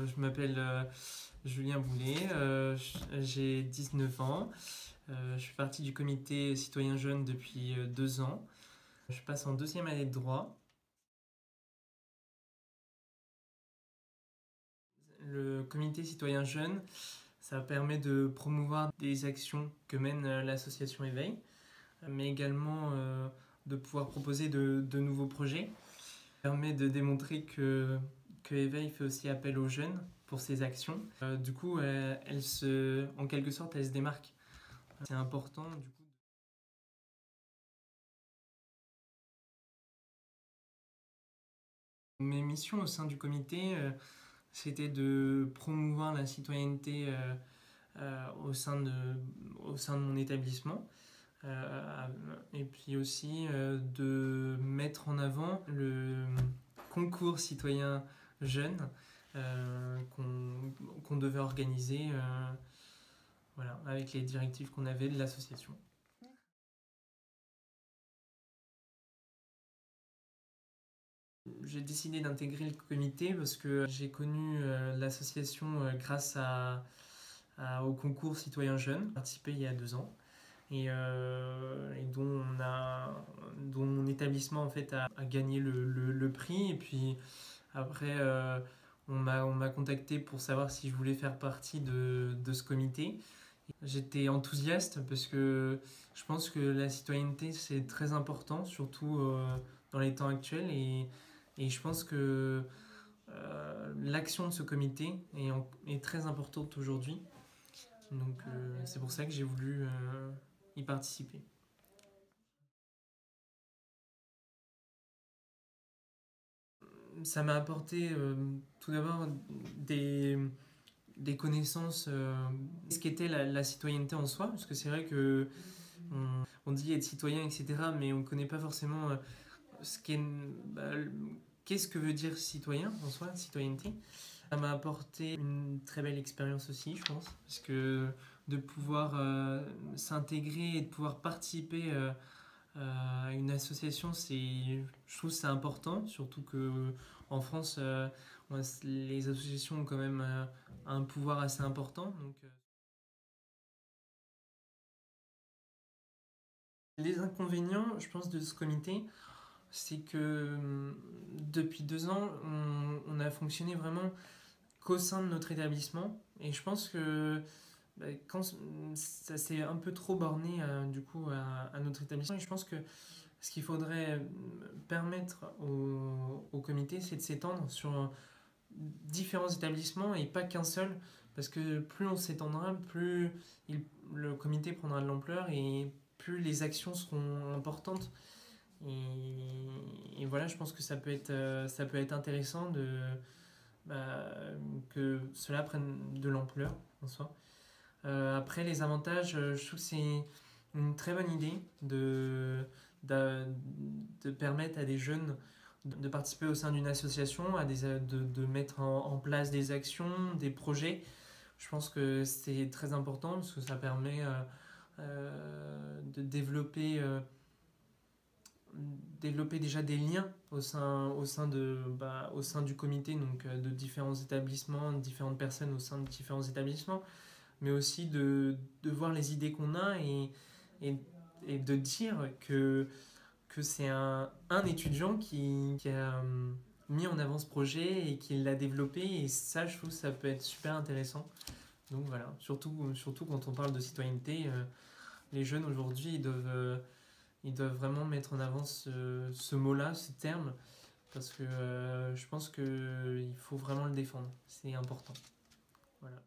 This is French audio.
Je m'appelle Julien Boulet, j'ai 19 ans. Je fais partie du comité citoyen jeune depuis 2 ans. Je passe en deuxième année de droit. Le comité citoyen jeune, ça permet de promouvoir des actions que mène l'association Éveil, mais également de pouvoir proposer de nouveaux projets. Ça permet de démontrer que Éveil fait aussi appel aux jeunes pour ses actions. Du coup, en quelque sorte, elle se démarque. C'est important, du coup. Mes missions au sein du comité, c'était de promouvoir la citoyenneté au sein de mon établissement. Et puis aussi de mettre en avant le concours citoyen jeune qu'on devait organiser voilà, avec les directives qu'on avait de l'association. J'ai décidé d'intégrer le comité parce que j'ai connu l'association grâce au concours citoyen jeune, participé il y a 2 ans. Et dont mon établissement en fait a gagné le prix. Et puis après, on m'a contacté pour savoir si je voulais faire partie de ce comité. J'étais enthousiaste parce que je pense que la citoyenneté c'est très important, surtout dans les temps actuels. Et je pense que l'action de ce comité est très importante aujourd'hui. Donc c'est pour ça que j'ai voulu y participer. Ça m'a apporté tout d'abord des connaissances, ce qu'était la citoyenneté en soi, parce que c'est vrai que on dit être citoyen, etc., mais on ne connaît pas forcément ce qu'est, bah, qu'est-ce que veut dire citoyen en soi, citoyenneté. Ça m'a apporté une très belle expérience aussi, je pense, parce que de pouvoir s'intégrer et de pouvoir participer à une association, je trouve que c'est important, surtout que en France, les associations ont quand même un pouvoir assez important. Donc, les inconvénients, je pense, de ce comité, c'est que depuis 2 ans, on a fonctionné vraiment qu'au sein de notre établissement. Et je pense que quand ça s'est un peu trop borné du coup à notre établissement, et je pense que ce qu'il faudrait permettre au comité, c'est de s'étendre sur différents établissements et pas qu'un seul, parce que plus on s'étendra, plus le comité prendra de l'ampleur et plus les actions seront importantes. Et voilà, je pense que ça peut être intéressant bah, que cela prenne de l'ampleur en soi. Après, les avantages, je trouve que c'est une très bonne idée de, de permettre à des jeunes de participer au sein d'une association, de mettre en place des actions, des projets. Je pense que c'est très important parce que ça permet de développer déjà des liens au sein du comité, donc de différents établissements, de différentes personnes au sein de différents établissements, mais aussi de voir les idées qu'on a et, et de dire que c'est un étudiant qui a mis en avant ce projet et qui l'a développé. Et ça, je trouve que ça peut être super intéressant. Donc voilà, surtout quand on parle de citoyenneté, les jeunes aujourd'hui, ils doivent vraiment mettre en avant ce mot-là, ce terme, parce que je pense qu'il faut vraiment le défendre. C'est important. Voilà.